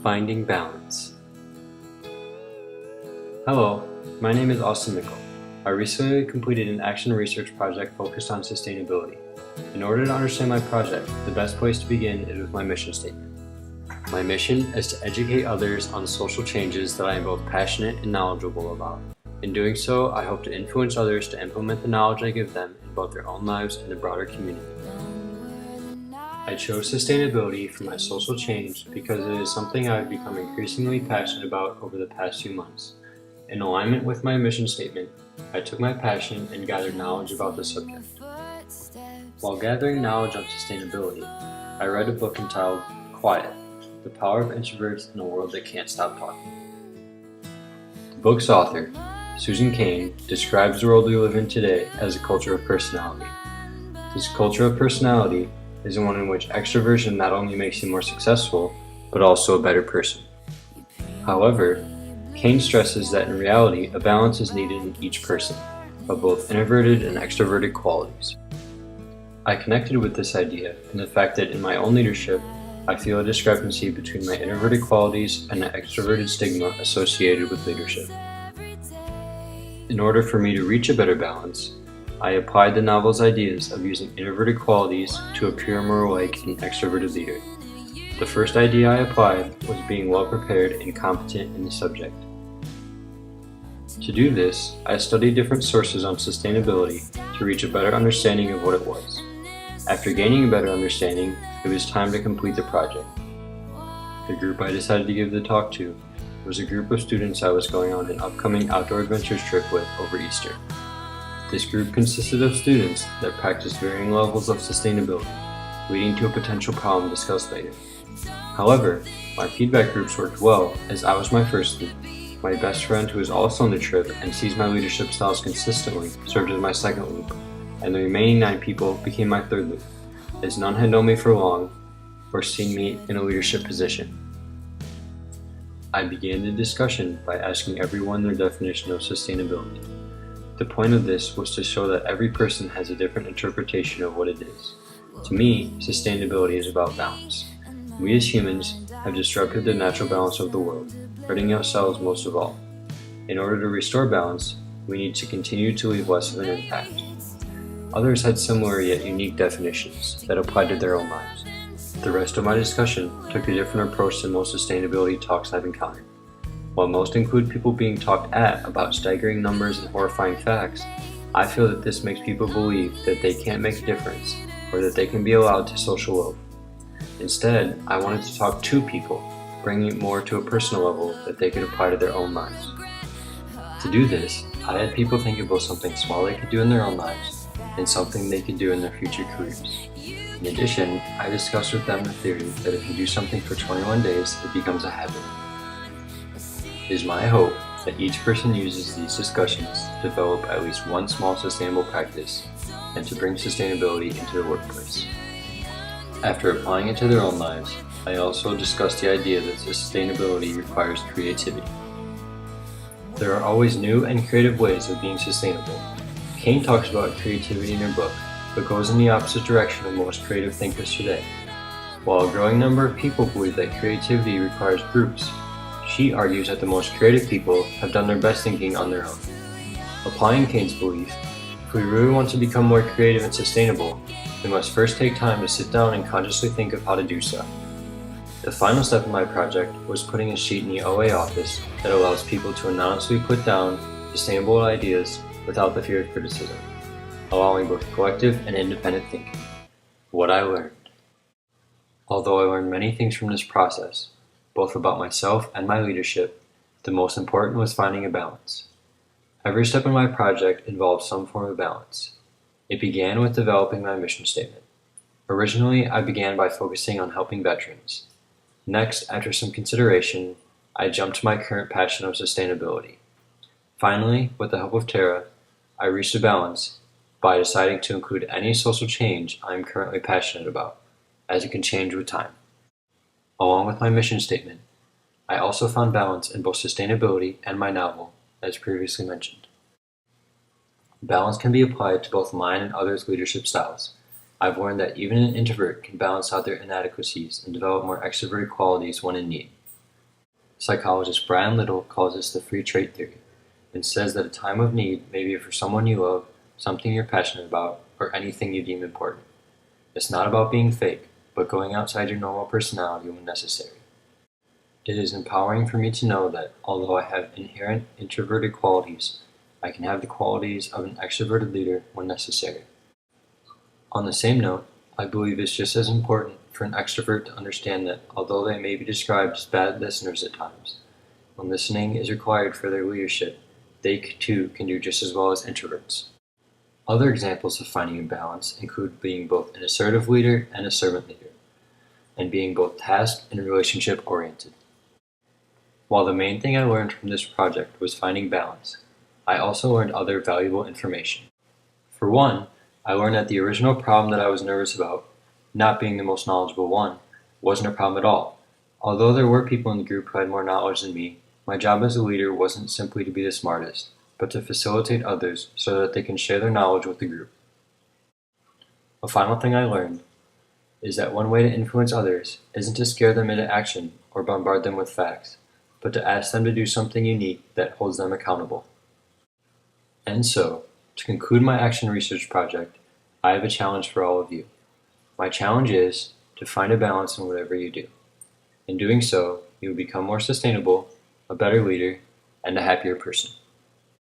Finding balance. Hello, my name is Michel. I recently completed an action research project focused on sustainability. In order to understand my project, the best place to begin is with my mission statement. My mission is to educate others on social changes that I am both passionate and knowledgeable about. In doing so, I hope to influence others to implement the knowledge I give them in both their own lives and the broader community. I chose sustainability for my social change because it is something I've become increasingly passionate about over the past few months. In alignment with my mission statement, I took my passion and gathered knowledge about the subject. While gathering knowledge on sustainability, I read a book entitled Quiet: The Power of Introverts in a World That Can't Stop Talking. The book's author, Susan Cain, describes the world we live in today as a culture of personality. This culture of personality is one in which extroversion not only makes you more successful, but also a better person. However, Cain stresses that in reality, a balance is needed in each person, of both introverted and extroverted qualities. I connected with this idea in the fact that in my own leadership, I feel a discrepancy between my introverted qualities and the extroverted stigma associated with leadership. In order for me to reach a better balance, I applied the novel's ideas of using introverted qualities to appear more like an extroverted leader. The first idea I applied was being well prepared and competent in the subject. To do this, I studied different sources on sustainability to reach a better understanding of what it was. After gaining a better understanding, it was time to complete the project. The group I decided to give the talk to was a group of students I was going on an upcoming outdoor adventures trip with over Easter. This group consisted of students that practiced varying levels of sustainability, leading to a potential problem discussed later. However, my feedback groups worked well as I was my first loop. My best friend, who is also on the trip and sees my leadership styles consistently, served as my second loop, and the remaining 9 people became my third loop, as none had known me for long or seen me in a leadership position. I began the discussion by asking everyone their definition of sustainability. The point of this was to show that every person has a different interpretation of what it is. To me, sustainability is about balance. We as humans have disrupted the natural balance of the world, hurting ourselves most of all. In order to restore balance, we need to continue to leave less of an impact. Others had similar yet unique definitions that applied to their own lives. The rest of my discussion took a different approach than most sustainability talks I've encountered. While most include people being talked at about staggering numbers and horrifying facts, I feel that this makes people believe that they can't make a difference or that they can be allowed to social loaf. Instead, I wanted to talk to people, bringing it more to a personal level that they could apply to their own lives. To do this, I had people think about something small they could do in their own lives and something they could do in their future careers. In addition, I discussed with them the theory that if you do something for 21 days, it becomes a habit. It is my hope that each person uses these discussions to develop at least one small sustainable practice and to bring sustainability into the workplace. After applying it to their own lives, I also discussed the idea that sustainability requires creativity. There are always new and creative ways of being sustainable. Cain talks about creativity in her book, but goes in the opposite direction of most creative thinkers today. While a growing number of people believe that creativity requires groups, she argues that the most creative people have done their best thinking on their own. Applying Cain's belief, if we really want to become more creative and sustainable, we must first take time to sit down and consciously think of how to do so. The final step in my project was putting a sheet in the OA office that allows people to anonymously put down sustainable ideas without the fear of criticism, allowing both collective and independent thinking. What I learned. Although I learned many things from this process, both about myself and my leadership, the most important was finding a balance. Every step in my project involved some form of balance. It began with developing my mission statement. Originally, I began by focusing on helping veterans. Next, after some consideration, I jumped to my current passion of sustainability. Finally, with the help of Tara, I reached a balance by deciding to include any social change I am currently passionate about, as it can change with time. Along with my mission statement, I also found balance in both sustainability and my novel, as previously mentioned. Balance can be applied to both mine and others' leadership styles. I've learned that even an introvert can balance out their inadequacies and develop more extroverted qualities when in need. Psychologist Brian Little calls this the free trade theory and says that a time of need may be for someone you love, something you're passionate about, or anything you deem important. It's not about being fake, but going outside your normal personality when necessary. It is empowering for me to know that, although I have inherent introverted qualities, I can have the qualities of an extroverted leader when necessary. On the same note, I believe it's just as important for an extrovert to understand that, although they may be described as bad listeners at times, when listening is required for their leadership, they too can do just as well as introverts. Other examples of finding a balance include being both an assertive leader and a servant leader, and being both task and relationship oriented. While the main thing I learned from this project was finding balance, I also learned other valuable information. For one, I learned that the original problem that I was nervous about, not being the most knowledgeable one, wasn't a problem at all. Although there were people in the group who had more knowledge than me, my job as a leader wasn't simply to be the smartest, but to facilitate others so that they can share their knowledge with the group. A final thing I learned is that one way to influence others isn't to scare them into action or bombard them with facts, but to ask them to do something unique that holds them accountable. And so, to conclude my action research project, I have a challenge for all of you. My challenge is to find a balance in whatever you do. In doing so, you will become more sustainable, a better leader, and a happier person.